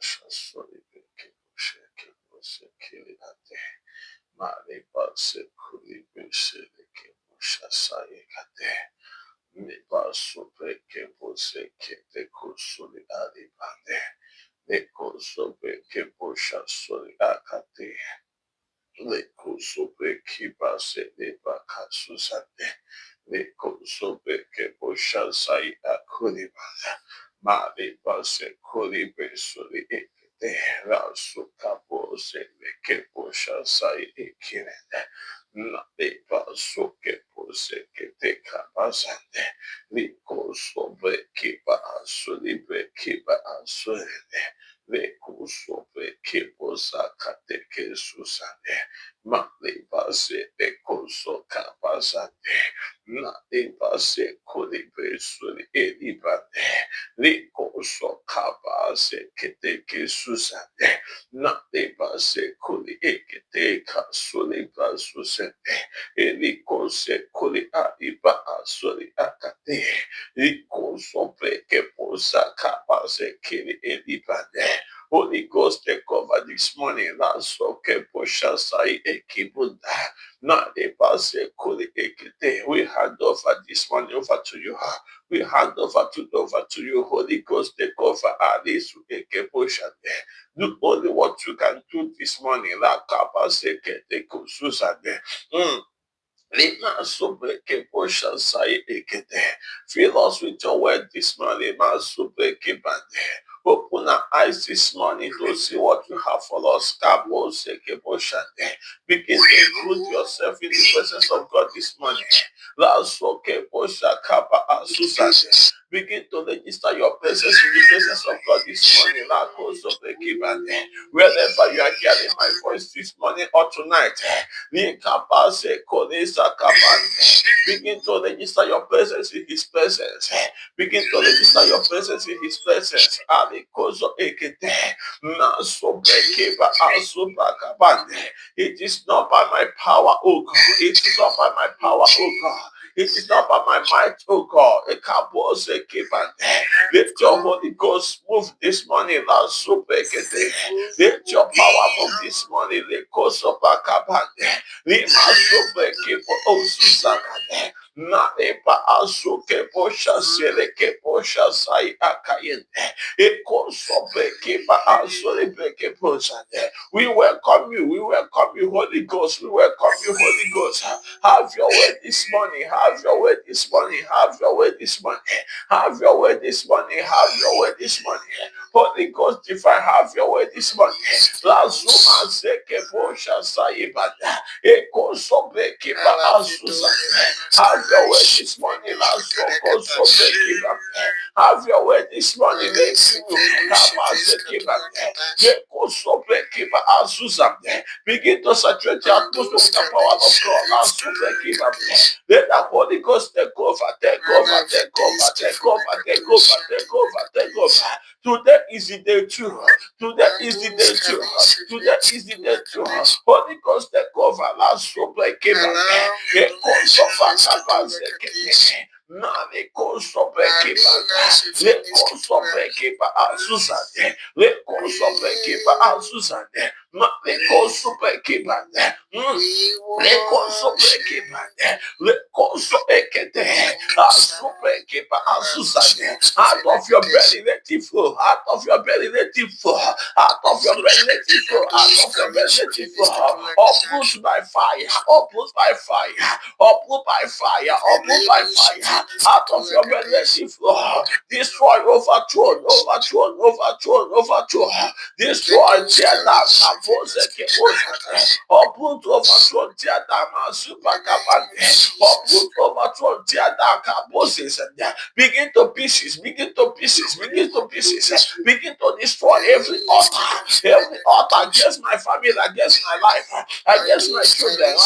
Basha Soli Bekebusha Kebusha Kili Ate Mali Base Kuli Beshe Kebusha Saye Kate Miba Super Kebuse Kete Kusuli Ali Bande Neko Sobe Kebusha Soli Akate Leko Sobe Kibase Leba Kasusande Leko Sobe Kebusha Saye Akuli Mali Base Kuli Besuli Ekete Rasuka Bose Lekebusha Saye Ekirende Mali Baso Kebuse Kete Kabasande Liko Sobe Kiba Asuli Kiba Asulende Leko Sobe Kibosa Kateke Susande Mali Base Leko Soka Basande Mali Base Kuli Besuli Elibande Liko Sokaba se kete kesusande. Nate base kuli ekete kasuli basusende. Eliko se kuli aiba asuli akate. Liko sope keposa kaba se kili elibande. Holy Ghost, take over this morning. Lasso keposha sai ekibunda. Nate base kuli ekete. We hand over this morning over to you. We hand over to you, Holy Ghost. Take over Alice. Do only what you can do this morning. La kapa seke te kususade. Lima super keposha sai ekete. Fill us with your word this morning. Ma super kebande. Open our eyes this morning to see what you have for us. Kabo seke poshande. Begin to include yourself in the presence of God this morning. La soke posha kapa asusande. Begin to register your presence in the presence of God this morning. La koso kebande. Wherever you are hearing my voice this morning or tonight. Begin to register your presence in His presence. Begin to register your presence in His presence. It is not by my power, oh God. It is not by my power, oh God. It is not by my might, oh God. Let your Holy Ghost move this morning. Let your power move this morning. Lima super kepo osusakade. Na epa asuke posha sele ke posha sai akayende. Eko sobe kepa asole beke posade. We welcome you. We welcome you, Holy Ghost. We welcome you, Holy Ghost. Have your way this morning. Have your way this morning. Have your way this morning. Have your way this morning. Have your way this morning. Holy Ghost, if I have your way this morning. Lazuma seke posha sai bada. Eko sobe kiba asusa. Have your way this morning. Lazoko sobe kiba. Have your way this morning. Eko sobe kiba asusa. Begin to saturate the atmosphere with the power of God. Lazume kiba. Let the Holy Ghost take over, take over, take over, take over, take over, take over, take over. Today is the day too. Today is the day too. Today is the day too. Holy Ghost take over. Last so break it. It goes over. Nani koso bekiba, le koso bekiba azuzade, le koso bekiba azuzade, ma le koso bekiba, le koso bekiba, le koso ekete, azu bekiba azuzade. Out of your belly let it flow, out of your belly let it flow, out of your belly let it flow, out of your belly let it flow. Uproot by fire, uproot by fire, uproot by fire, uproot by fire. Out of your belly let it flow. Destroy, overthrown, overthrown, overthrown, overthrown. Destroy, tear down, uproot, overthrown, tear down, super cabane. Uproot, overthrown, tear down, caboses. Begin to pieces, begin to pieces, begin to pieces, begin to destroy every altar against my family, against my life, against my children.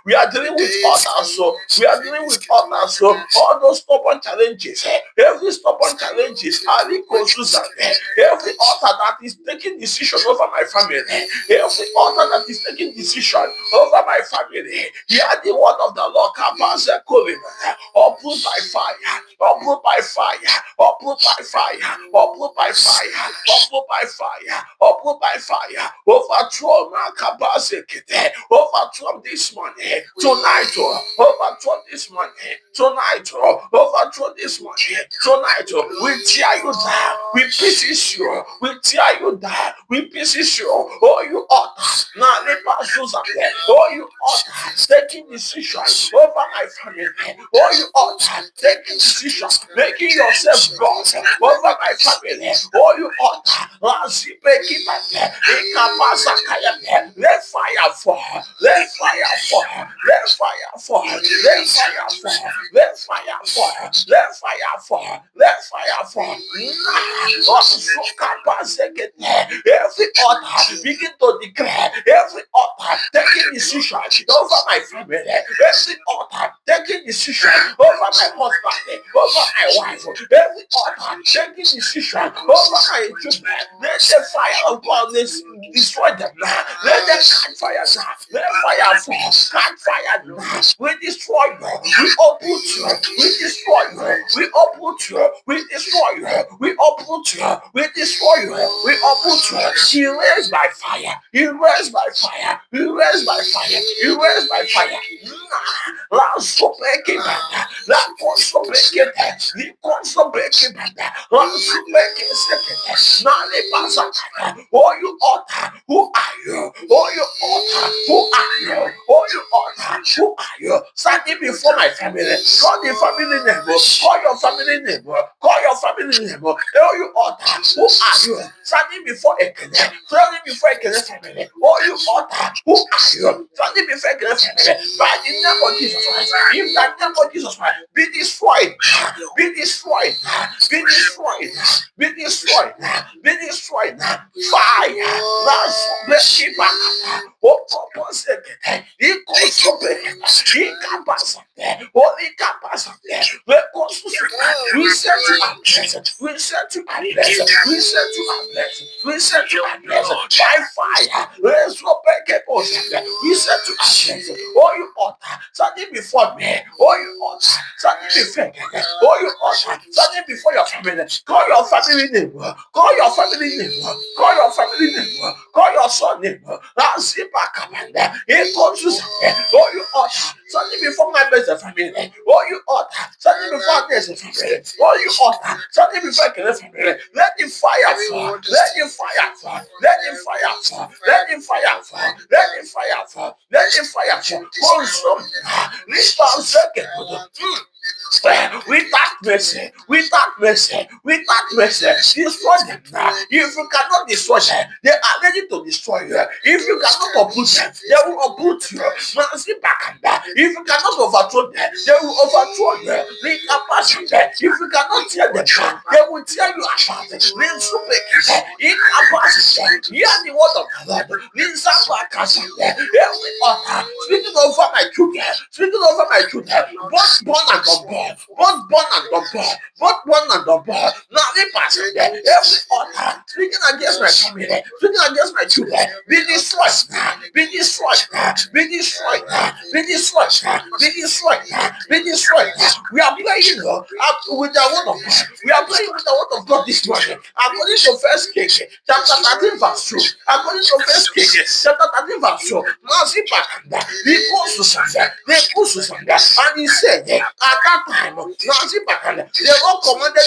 We are dealing with altars, so we are dealing with altars, so all those stubborn challenges, every stubborn challenges, every altar that is taking decision over my family, every altar that is taking decision over my family, hear the word of the Lord. Uproot by fire, uproot by fire, uproot by fire, uproot by fire, uproot by fire, uproot by fire, overthrow my capacity, overthrow this morning, tonight, overthrow this morning, tonight, overthrow this morning, tonight, we tear you down, we pieces you, we tear you down, we pieces you, oh you altar, now let us do something, oh you altar, taking decisions over my family, oh you altar, taking decisions, making yourself God over my family, oh you altar, let fire fall, let fire fall, let fire fall, let fire fall, let fire fall, let fire fall, let fire fall. Every altar begin to declare, every altar taking decision over my family, every altar taking decision over my husband, over my wife, every altar taking decision over my children. Let the fire of God destroy them now. Let them catch fire now. Let fire fall. Catch fire now. We destroy you. We uproot you. We destroy you. We uproot you. We destroy you. We uproot you. We destroy you. We uproot you. He raised by fire. He raised by fire. He raised by fire. He raised by fire. La sopeke banda. La konsopeke te. Li konsopeke banda. La sopeke sekete. Na le pasakata. Oh you altar, who are you? Oh you altar, who are you? Oh you altar, who are you? Standing before my family. Call the family name. Call your family name. Call your family name. Oh you altar, who are you? Standing before a connect. Standing before a connect family. Oh you altar, who are you? Standing before a connect family. By the name of Jesus Christ. In the name of Jesus Christ. Be destroyed. Be destroyed. Be destroyed. Be destroyed. Be destroyed. Fire. That's the back. Oh, he goes to he capacity. Holy capacity. We set you up. We set you up. We set you up. We set you up. By fire. Let's go back. We set you up. Oh, you altar. Standing before me. Oh, you altar. Standing before me. Oh, you altar. Standing before your family. Call your family name. Call your family name. Call your family name. Call your son name. Razibakabanda. It goes to oh, you altar. Standing before my best family. Oh, you altar. Standing before this family. Oh, you altar. Standing before the family. Let the fire fall. Let the fire fall. Let the fire fall. Let the fire fall. Let the fire fall. Let the fire fall. Consume. Restore second. Without mercy, without mercy, without mercy, destroy them now. If you cannot destroy them, they are ready to destroy you. If you cannot uproot them, they will uproot you. If you cannot overthrow them, they will overthrow you. If you cannot tear them down, they will tear you apart. Hear the word of the Lord. Every altar speaking over my children, speaking over my children, both born and unborn, both born and unborn, both born and unborn. Now they pass every altar speaking against my family, speaking against my children, be destroyed now, be destroyed now, be destroyed now, be destroyed now, be destroyed now, be destroyed now. We are playing with the word of God. We are playing with the word of God this morning. According to First Kings chapter 13 verse 2. According to First Kings chapter 13 verse 2. Nazibakanda, he goes to Sunday, they go to Sunday, and he said at that time, Nazibakanda, they all commanded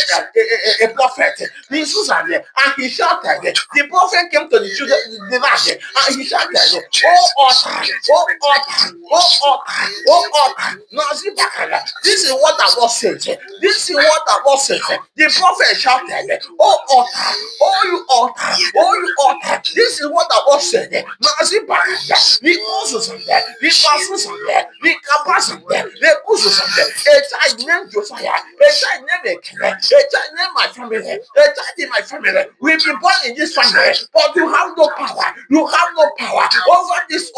a prophet, the Susan, and he shouted. The prophet came to the children, the land, and he shouted, oh altar, oh altar, oh altar, oh altar, Nazibakanda. This is what I was saying. This is what I was saying. The prophet shouted, oh altar, oh you altar, oh you altar. This is what I was saying. Nazibakanda, the Moses and that, the Passus and that, the Capas and that, the Moses and that. A child named Josiah, a child named Ekene, a child named my family, a child in my family will be born in this family, but you have no power. You have no power over this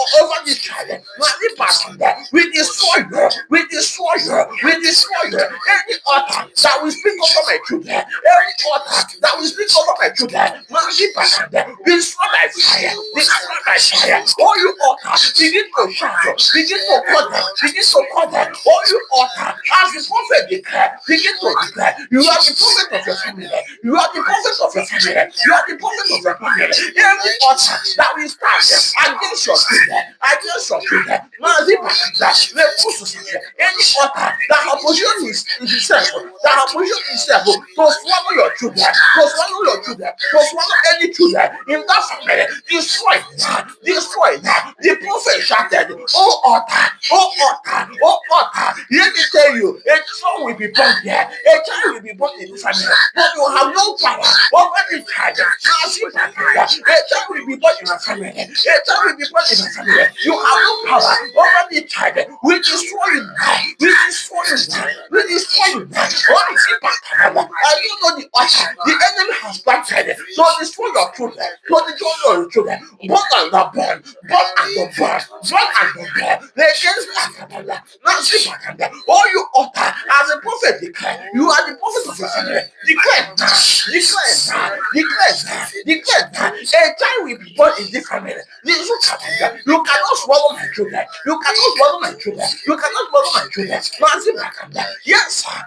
child. Nazibakanda, we destroy you, we destroy you, we destroy you. Any altar that will speak over my children, every altar that will speak over my children, destroy by fire, destroy by fire. All you altar, begin to shout, begin to call them, begin to call them. All you altar, as the prophet declare, begin to declare, you are the prophet of your family, you are the prophet of your family, you are the prophet of your family. Every altar that will stand against your children, against your children, any altar that have positioned himself, that have positioned himself to swallow your children, to swallow your children, to swallow any children in that family, destroy now, destroy now. The prophet shouted, oh altar, oh altar, oh altar. Let me tell you, a son will be born here, a child will be born in this family, but you have no power over this child. A child will be born in a family, a child will be born in a family. You have no power over this child. We destroy you now, we destroy you now, we destroy you now. I don't know the altar the enemy has planted to destroy your children, to destroy your children. Born and the born, born and the born, born and the born. They against Akabala, not Sipakanda. All you altar, as a prophet declare, you are the prophet of your family. Declare now, declare now, declare now, declare now. A child will be born in this family. You cannot swallow my children. You cannot swallow my children. You cannot swallow my children. Yes, sir.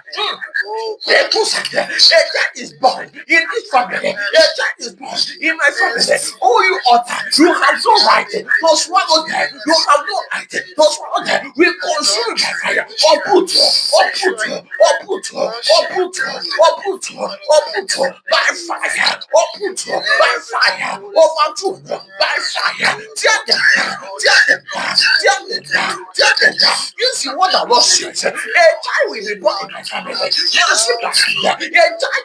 A child is born in this family. A child is born in my family. Oh, you altar, you have no right to swallow them. You have no right to swallow them. We consume by fire. Uproot, uproot, uproot, uproot, uproot, uproot by fire. Uproot by fire. Overthrown by fire. Tear them down, tear them down, tear them down, tear them down. You see what the Lord says? A child will be born in my family. A child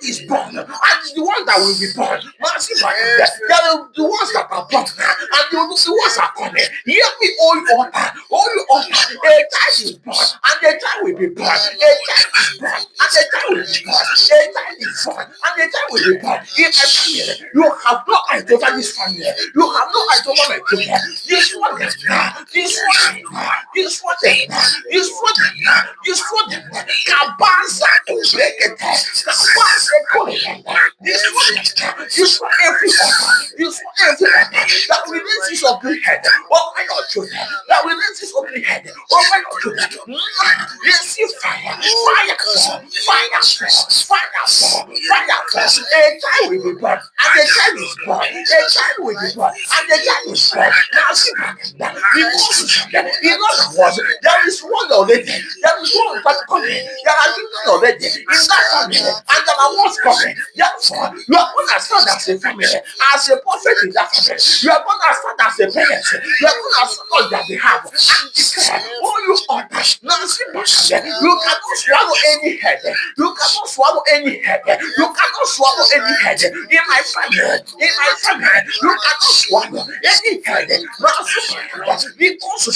is born, and the one that will be born, they are the ones that are born, and the ones that are coming. Hear me, all you altar, all you altar. A child is born, and the child will be born. A child is born, and the child will be born. A child is born, and the child will be born. In my family, you have no right over this family. You have no right over my children. This one is now. This one is now. This one is now. This one is now. This one is now. Kabanza to break it. Kabanza to break it. This one is now. This one every order. This one every order. That releases of the head over your children. That releases of the head over your children. Receive fire. Fire fall. Fire fall. Fire fall. Fire fall. A child will be born. And the child is born. A child will be born. And the child is born. Now see that. Because in other words, there is one already. There is one that coming. There are children already in that family. And there are ones coming. Therefore, you are going to stand as a family. As a prophet in that family. You are going to stand as a parent. You are going to stand on their behalf. And declare, oh you others, now see that. You cannot swallow any head. You cannot swallow any head. You cannot swallow any head. In my family. In my family. You cannot swallow any head. Now see that. Because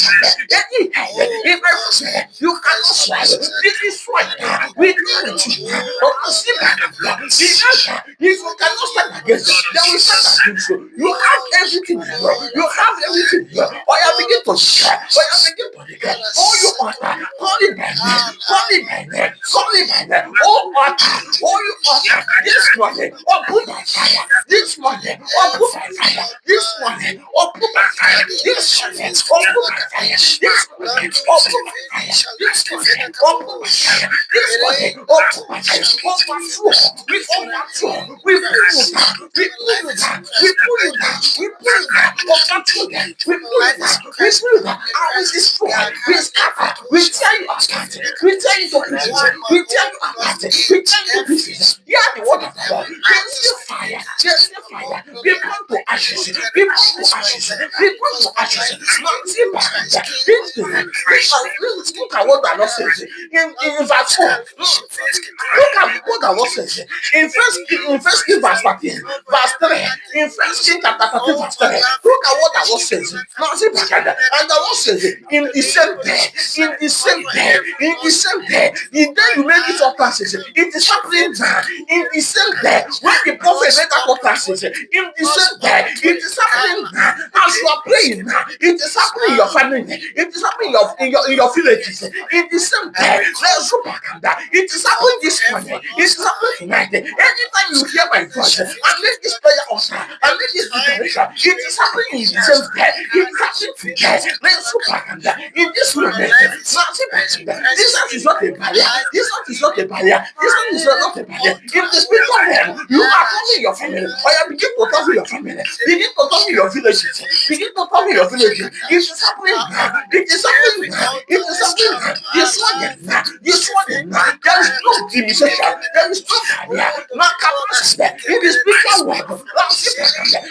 any head in my family. You cannot swallow. This is right. We do it. See that. If you cannot stand against them, they will stand against you. You have everything in you. You have everything in you. Or you begin to declare. Or you begin to declare. Oh, you altar. Call it by name. Call it by name. Call it by name. Oh, altar. Oh, you altar. This morning. Or put by fire. This morning. Or put by fire. This morning. Or put by fire. This morning. Or put by fire. This morning. Or put by fire. This morning. Or put by fire. This morning. Or put by fire. Overthrow. We overthrow. We pull you down. We pull you down. We pull you down. We pull you down. Overthrow them. We pull you down. We pull you down. I will destroy. We scatter. We tear you apart. We tear you to pieces. We tear you apart. We tear you to pieces. Hear the word of the Lord. There's still fire. There's still fire. We burn to ashes. We burn to ashes. We burn to ashes. Mountain back. Look at what the Lord says in verse 4. Look at what the Lord says in First see verse 13, verse 3. In First Kings chapter 13, verse 3. Look at what the Lord says. Now see back at that. And the Lord says, in the same day, in the same day, in the same day, the day you made these utterances, it is happening now. In the same day, when the prophet made that utterances, in the same day, it is happening now. As you are praying now, it is happening in your family, it is happening in your villages, in the same day. Let's go back at that. It is happening this morning, it is happening tonight. Anytime you hear my voice, I make this prayer altar, I make this declaration, it is happening in the same day, it is happening today. Let's go back at that. In this moment, distance is not a barrier. Distance is not a barrier. Distance is not a barrier. In the spiritual realm, you are talking your family. Or you begin to talk to your family. Begin to talk to your villages. Begin to talk to your villages. It is happening now. It is happening now. It is happening now. You saw them now. You saw them now. There is no limitation. There is no barrier. No capacity. In the spiritual world,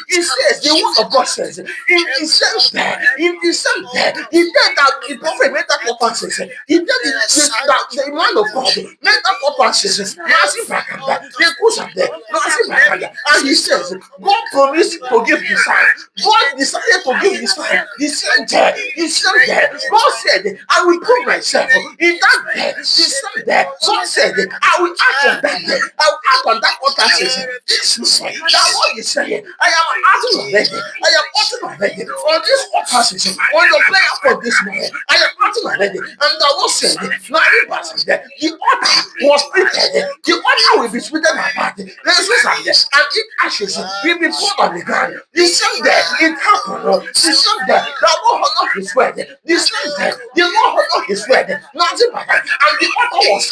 it says, the word of God says, in the same day, in the same day, the day that the prophet made that utterances, the day that the man of God made that utterances, they push up there, and he says, God promised to give the sign. God decided to give the sign. The same day, the same day, God said, I will prove myself in that day. The same day, God said, I will act on that day. I will act on that utterances. This is what is saying. I am acting already. I am acting already on this utterances, on your prayer for this morning. I am acting already. And the Lord said, the altar was splitted. The altar will be splitted apart. There is no and it ashes will be put on the ground. The same day it happened. The same day the Lord honored his word. The same day the Lord honored his word. Nothing but that. And the altar was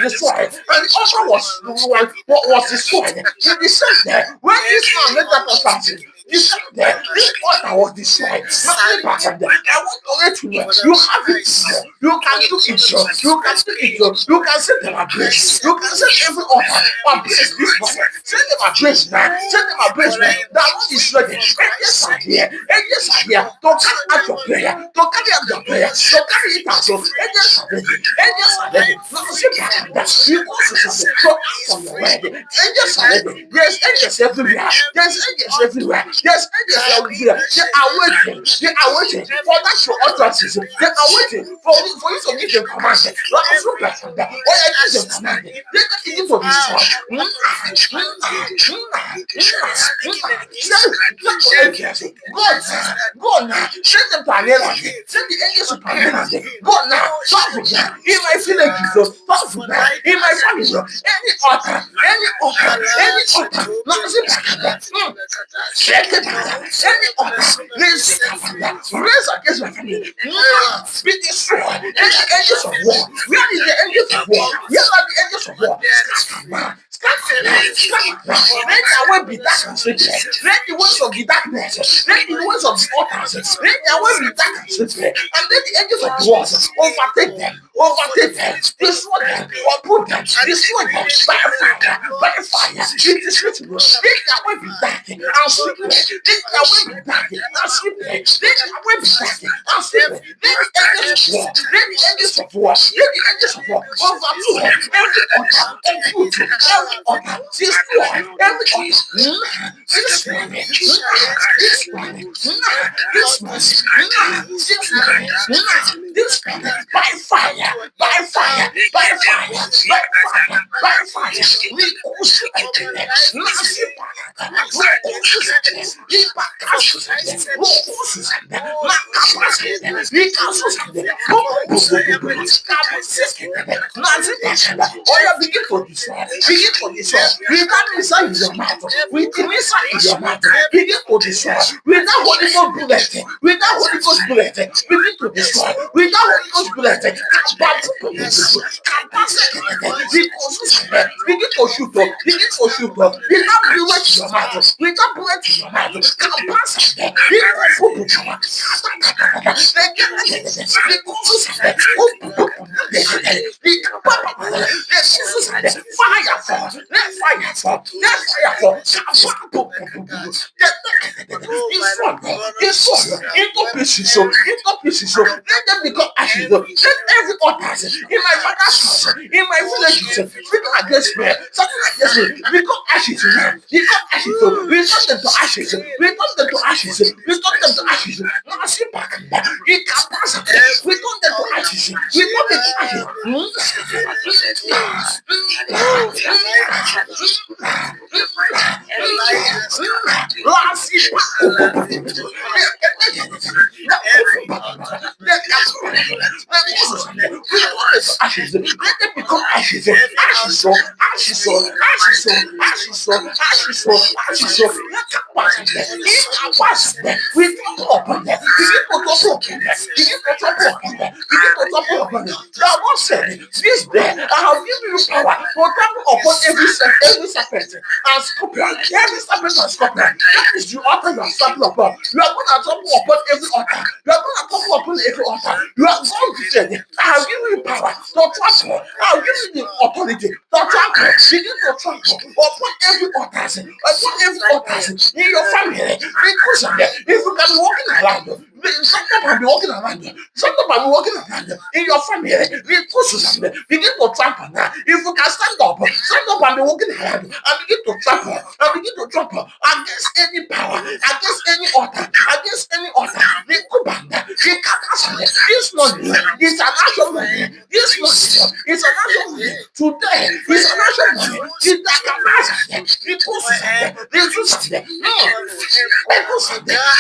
destroyed. And the altar was destroyed. In the same day when this man made that altar, this altar was destroyed. Nothing but that. I want to let you know. You have it. You can do it. You can do it. You can set them ablaze. You can set every altar ablaze this morning. Set them ablaze now. Set them ablaze now. That one is ready. Angels are here. Angels are here to carry out your prayer. To carry out your prayer. To carry it out. Angels are ready. Angels are ready. Now sit back and that. You want to something. So act on your word. Angels are ready. There's angels everywhere. There's angels everywhere. There's angels everywhere. They are waiting. They are waiting for that your utterances. They are waiting for you to give them command. Also person that all I give them command. They don't need to be strong. Go now. Send them to an island. Send the angels to an island. Go now. Stop with that. In my village, stop with that. In my family, any altar, any altar, any altar. Nothing like that. Any altar, raise against my family. Be destroyed. Any angels of war. Where is the angels of war? Where are the angels of war? Let our way be dark and slippery. Let the ways of the darkness. Let the ways of the altars. Let their way be dark and slippery. And let the angels of the wars overtake them. Overtake them. Destroy them. Uproot them. Destroy them. By fire. By fire. It is written. Let their way be dark and slippery. Let their way be dark and slippery. Let their way be dark and slippery. Let the angels of war. Let the angels of war. Let the angels of war overthrow every altar. Uproot every altar. Destroy every altar. This morning. This morning. This morning. This morning. By fire. By fire. By fire. By fire. By fire. We push it. Massive begin for this one. Begin for this one. Without inside in your mouth. With the inside in your mouth. Begin for this one. Without Holy Ghost bullet. Without Holy Ghost bullet. Begin to destroy. Without Holy Ghost bullet. Begin to shoot up. Begin to shoot up. Without bullet in your mouth. Without bullet in your mouth. Into pieces, pieces. So let them become ashes. So let every altar in my father's house, in my village, speaking against me, something against me, become ashes now. Become ashes. So we turn them to ashes. We turn them to ashes. We turn them to ashes. Now see back. We can pass. We turn them to ashes. We turn them to ashes. Ashes. Let them become ashes. Ashes so, ashes so, ashes so, ashes so, ashes so, ashes so. Let them pass. If I pass, we topple upon them. We need to topple upon them. We need to topple upon them. We need to topple upon them. The Lord said, this day I have given you power to trample upon every serpent and scorpion. Every serpent and scorpion. That is the altar you are trampling upon. You are going to trample upon every altar. You are going to trample upon every altar. You are going to say, I have given you power to trample. I have given you the authority to trample. Begin to trample upon every altar. Upon every altar in your family. Because of that, if you can be walking around, sometimes I'll be walking around. Sometimes I'll be walking around in your family. Begin to trample now. If you can stand up and be walking around and begin to trample against any power, against any altar, against any altar. The Kubanda, the Kakasane, this morning is an action morning. This morning is an action morning. Today is an action morning. The Kakasane, the Pusane, the Susane.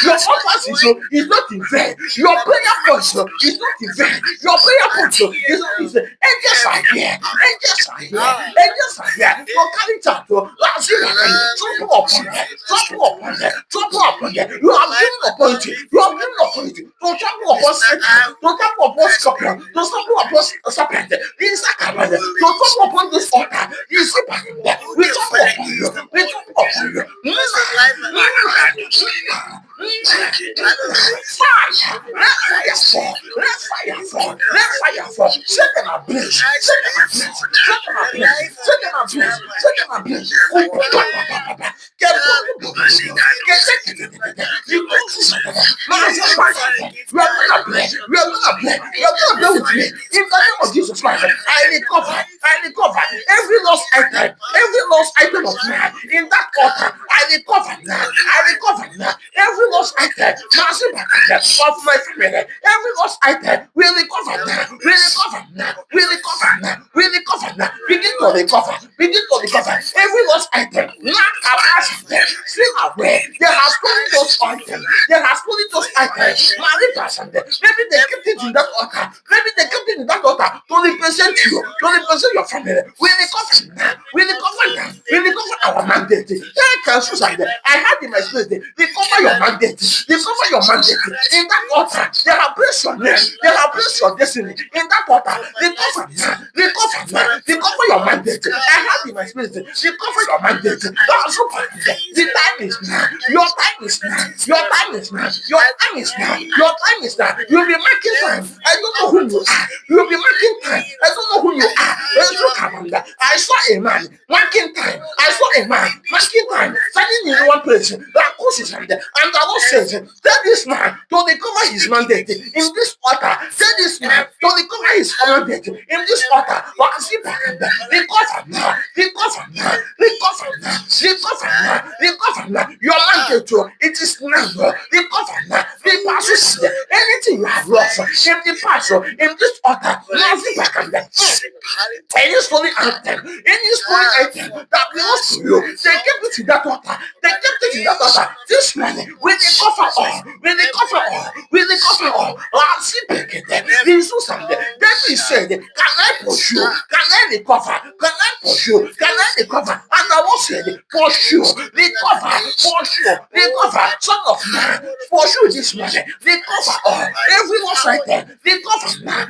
Your offers is not in vain. Your prayer point is not in vain. Your prayer point is not in vain. Angels are here. Angels are here. Angels are here. For carrying out last year, trample upon them. Trample upon them. Trample upon them. You have given authority. You have given authority to trample upon Satan, to trample upon scorpion, to trample upon serpent. This is to trample upon this altar. You see, we trample upon you. We trample upon you. Fire! Let fire fall! Let fire fall! Let fire fall! Set them ablaze! Set them ablaze! Set them ablaze! Set them ablaze! Set them ablaze! Get you go to something. We are gonna play. We are gonna play. You are gonna play with me. In the name of Jesus Christ, I recover every lost item of mine in that altar. I recover now. Every lost item, of my family, every lost item, we recover now. Begin to recover. Every lost item, still away. They have stolen those items. Maybe they kept it in that altar. To represent you, to represent your family. We recover now. We recover our mandate. I had in my spirit, recover your mandate. In that altar. They have placed your name. They have placed your destiny in that altar. Recover your mandate. I have in my spirit, recover your mandate. The time is now. Your time is now. You'll be making time. I don't know who you are. You'll be making time. I don't know who you are. I saw a man making time. Standing in one place. That causes him there. And the Lord says, tell this man to recover his mandate in this altar. Tell this man to recover his mandate in this altar. Recover now. Your mandate, it is now. Recover now. Anything you have lost in the past, in this altar, any stolen item that belongs to you, they kept it in that altar. This morning, we recover all. David said, can I pursue? Can I recover? And I was said, pursue, recover. Son of man, pursue this morning. Recover all. Every lost item, recover now.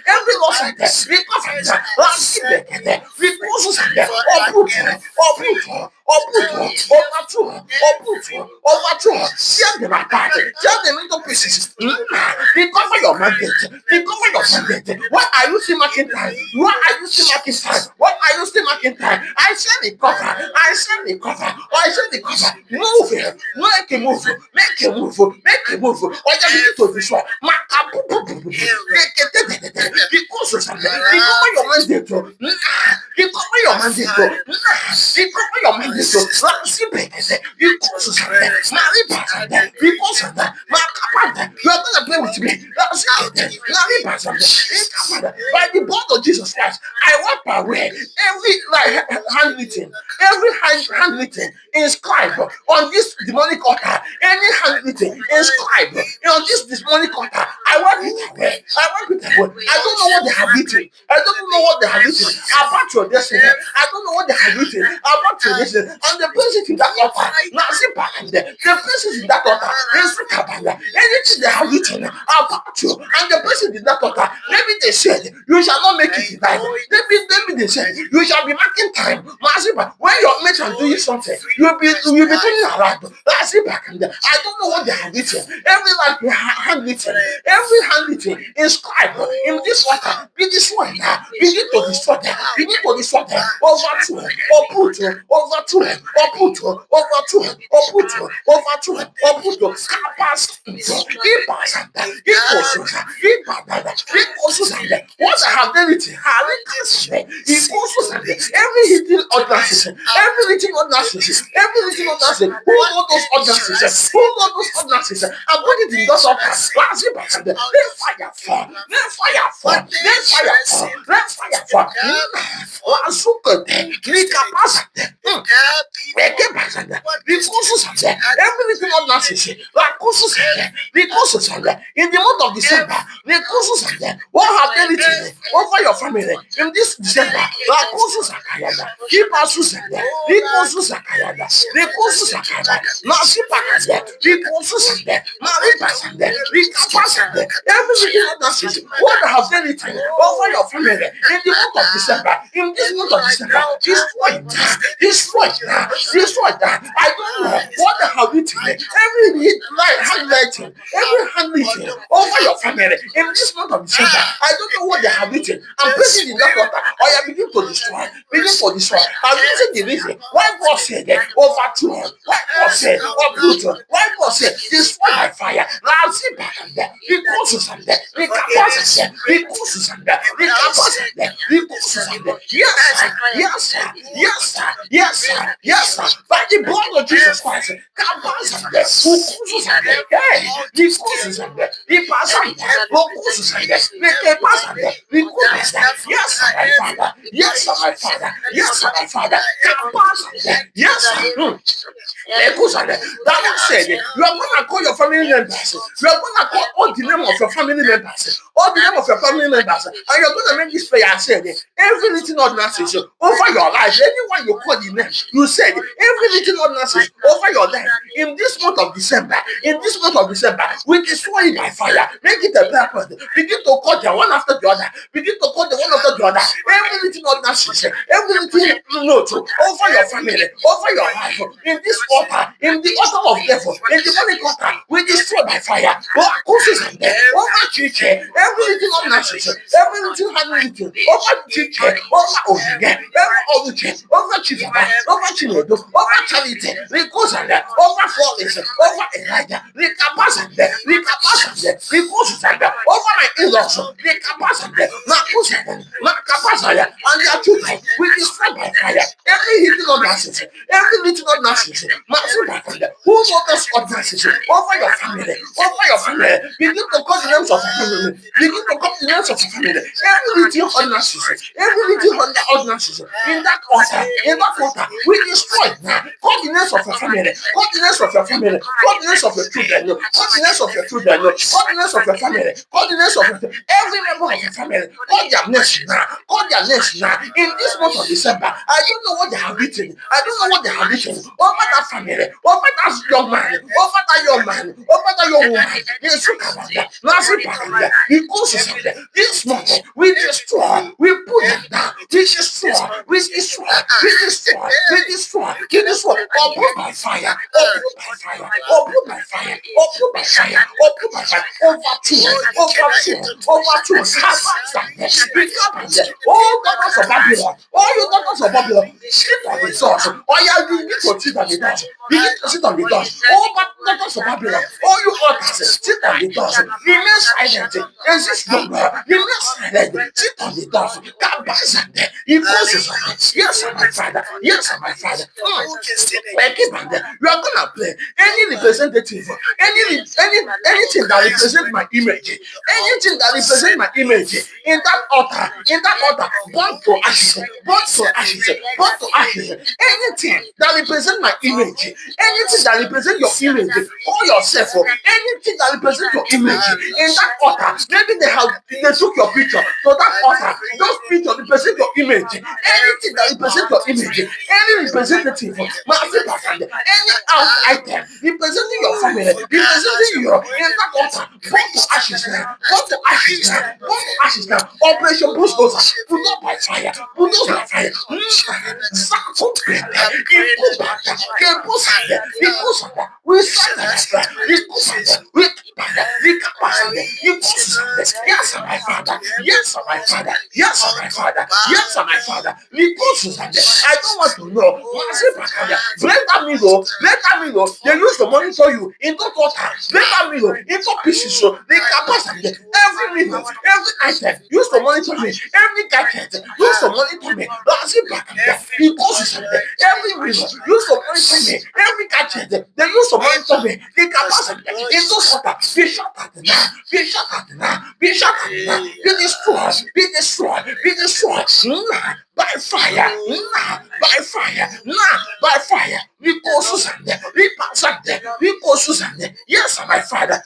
Every lost item, recover now. Tear them apart, tear them into pieces. Recover your mandate, recover your mandate. Why are you still marking time? Why are you still marking time? Why are you still marking time? I say recover, I say recover, I say recover. Move here, make a move, make a move, make a move. Or just begin to destroy. Because of something, recover your mandate. Recover your mandate. Recover your mandate. Because of something, because of that, you are gonna play with me. By the blood of Jesus Christ, I wipe away every handwritten, every handwritten inscribed on this demonic altar, any handwritten inscribed on this demonic altar. I wipe it away. I wipe it away. I don't know what they have written. I don't know what they have written about your destiny. I don't know what they have written about your destiny. And the places in that altar, now sit back there. The places in that altar, anything they have written about you, and the person in that altar, maybe they said you shall not make it in life. Maybe they said you shall be marking time. When your mates are doing something, you'll be turning around. That's it back there. I don't know what they have written. Every handwritten, every handwritten inscribed in this water, be destroyed now. Begin to destroy them. Begin to destroy them. Overthrown, overthrown, overthrown, overthrown, overthrown, overthrown, overthrown. What I have done it, every hidden ordinances, every hidden ordinances, every hidden ordinances, who know those ordinances, who know those ordinances, and put it in those ordinances. Let fire fall, let fire fall, let fire fall, let fire fall. Everything ordinances, in the month of December, what have they written over your family in this December? Keep us Susanda, Rico Susakayada, Rico Susakada, Nasipakada, Rico Susanda, Maripasanda, Rika Pasanda, everything ordinances, what have they written over your family in the month of December? In this month of December, destroy that, destroy that, destroy that. I don't know what they have written, every handwriting, every handwriting over your family in this month of December. I don't know what they have written. I'm placing in that water, or you begin to destroy, begin to destroy. I'm using the reason why God said overthrown, why God said uproot, why God said destroy by fire. Now see back on that, because of something, because of that, yes, sir, yes, sir, yes, sir, yes, sir, yes, sir, by the blood of Jesus Christ, yes, my Father, yes, my Father, yes, my Father, yes, that said, you are going to call your family members, you are going to call all the name of your family members, all the name of your family members, and you're going to make this prayer. Said every little ordinances over your life, anyone you call the name, you said every little ordinances over your life in this month of December, we destroy it by fire, make it a purpose, begin to call them one after the other, begin to call them one after the other, every little ordinances, every little note over your family, over your life, in this altar, in the altar of devil, in the morning altar, we destroy by fire. Over teacher, every little ordinances, every little handwritten, over teacher, over Oviga, every other church, over Chifaba, over Chinedo, over Charity, Ricosanda, over Flores, over Elijah, Ricapasande, Ricosanda, over my in-laws, Ricapasande, Macapasaya, and their children, we destroy by fire. Every hidden ordinances, every little ordinances, who wrote those ordinances over your family, begin to call the names of your family, begin to call the names of your family, every little ordinances in that altar, we destroy destroy now. Call the names of your family. Call the names of your family. Call the names of your children. Call the names of your children. Call the names of your family. Call the names of every member of your family. Call their names now. Call their names now. In this month of December, I don't know what they have written. I don't know what they have written over that family, over that young man, over that young man, over that young woman. Yes, you come on that. Last week, it goes to something. This month, we destroy, we put them down, we destroy, we destroy, we destroy, we destroy, we destroy. Uproot by fire, uproot by fire, uproot by fire, uproot by fire, uproot by fire. Overthrow, all daughters of Babylon, all you daughters of Babylon, sit on the doors. Oh yeah, you need to sit on the doors. You need to sit on the doors. All daughters of Babylon, all you altars, sit on the doors. Remain silent. Exist no more. Remain silent. Sit on the doors. God bless them. He goes, yes, my father. Yes, my father. You are gonna play any representative, anything that represents my image, anything that represents my image in that altar, burn to ashes, burn to ashes, burn to ashes. Anything that represents my image, anything that represents your image, call yourself, anything that represents your image in that altar. Maybe they took your picture to that altar. Those pictures represent your image. Anything that represents your image, any representative, any out item representing your family, representing you in that altar, burn to ashes now, burn to ashes now, burn to ashes now. Operation Bulldozer, put up by fire, put up by fire. We yes, my father. Yes, my father. Yes, my father. Yes, my father. I don't want to know. Let that me go. Let that me go. They use to monitor you into water. Let that me go into pieces. So they capacity every minute, every item used to monitor me. Every gadget used to monitor me. Every minute used to monitor me. Every gadget they used to monitor me. The capacity into water. Be shut at the now. Be shut at the now. Be shut at the now. Be destroyed. Be destroyed. Be destroyed. By fire. By fire. By fire. We go Susan. We pass on them. We go Susan. Yes, my father.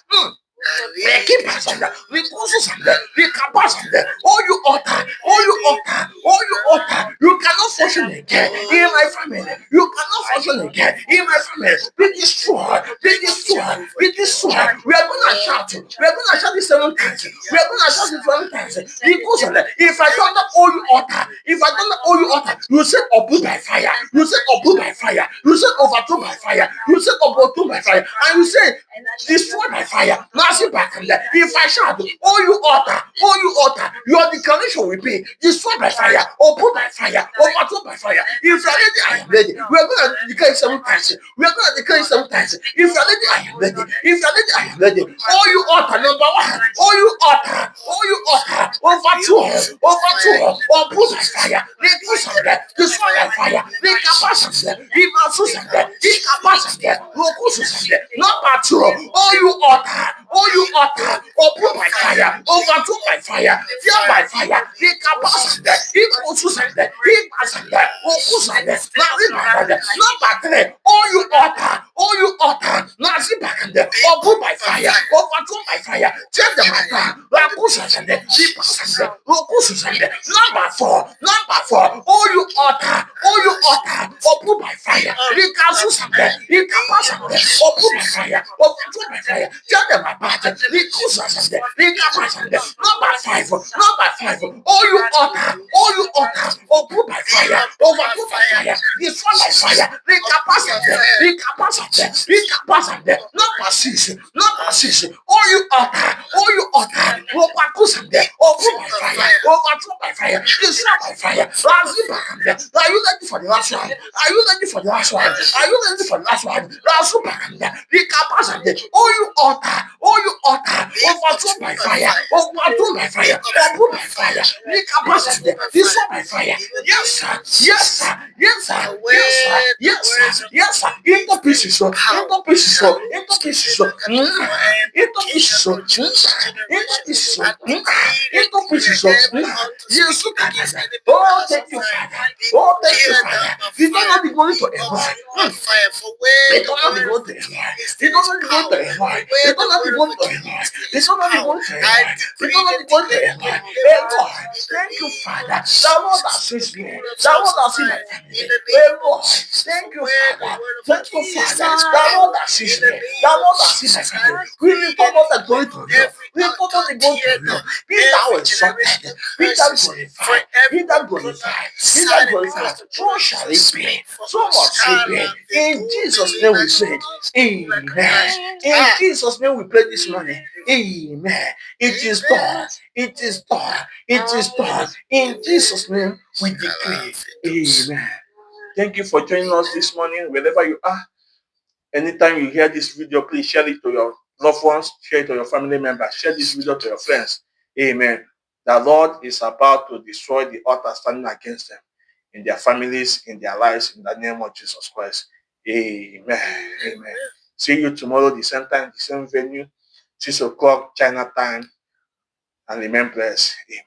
Keep us on that. We cause on that. We capaz on that. All you altar, you cannot function again in my family. You cannot function again in my family. Be destroyed. Be destroyed. Be destroyed. We are gonna shout. We are gonna shout this 7 times. We are gonna shout this 7 times. Because on that. If I don't know all you altar, you said uproot by fire. You said uproot by fire. You said overthrow by fire. You said overthrow by fire. And you said destroy by fire. If I shout, you altar, your declaration will be destroyed by fire, or put by fire, or overthrown by fire. If you are ready, I am ready. We are going to declare 7 times. We are going to declare 7 times. If you are ready, I am ready. If you are ready, I am ready. All you altar, number 1. All you altar, overthrow, or put by fire. Destroy by fire. Number 2. All you altar, open by fire, overthrow by fire, fear by fire, he capacity, he consumed, he passed, number 3, all you altar, Nazi back and open by fire, overthrow by fire, take them at that, he passed, number 4, all you altar, open by fire, he consumed, he capacity, open by fire, overthrow by fire, tell them about it. Number 5, all you altar, open by fire, overthrow by fire, destroy by fire, recapacity. Number 6, all you altar, open by fire, overthrow by fire, destroy by fire. Are you ready for the last one? Are you ready for the last one? Are you ready for the last one? Recapacity. All you altar, overthrown by fire, overthrown by fire, overthrown by fire, recapacity, destroy by fire. Yes, sir. Yes, sir. Yes, sir. Yes, sir. Yes, sir. Yes, sir. Into pieces, into pieces, into pieces, into pieces, into pieces, yes, oh, thank you, Father. Oh, thank you, Father. Because all the glory to Elohim. Return all the glory to Elohim. Return all the glory to Elohim. Return all the glory to Elohim. Return all the glory to Elohim. Return all the glory to Elohim. Elohim, thank you, Father. Thou Lord that sees me. Thou Lord that sees my family. Elohim, thank you, Father. Thank you, Father. Thou Lord that sees me. Thou Lord that sees my family. We return all the glory to you. We return all the glory to you. Be thou exalted. Be thou glorified. Be thou glorified. Be thou glorified. So shall it be. So must it be. In Jesus' name we say, amen. In Jesus' name we pray this morning. Amen. It is done. It is done. It is done. In Jesus' name we decree. Amen. Thank you for joining us this morning, wherever you are. Anytime you hear this video, please share it to your loved ones, share it to your family members, share this video to your friends. Amen. The Lord is about to destroy the altar standing against them in their families, in their lives, in the name of Jesus Christ. Amen. Amen. See you tomorrow, the same time, the same venue, 6 o'clock China time, and remain blessed. Amen.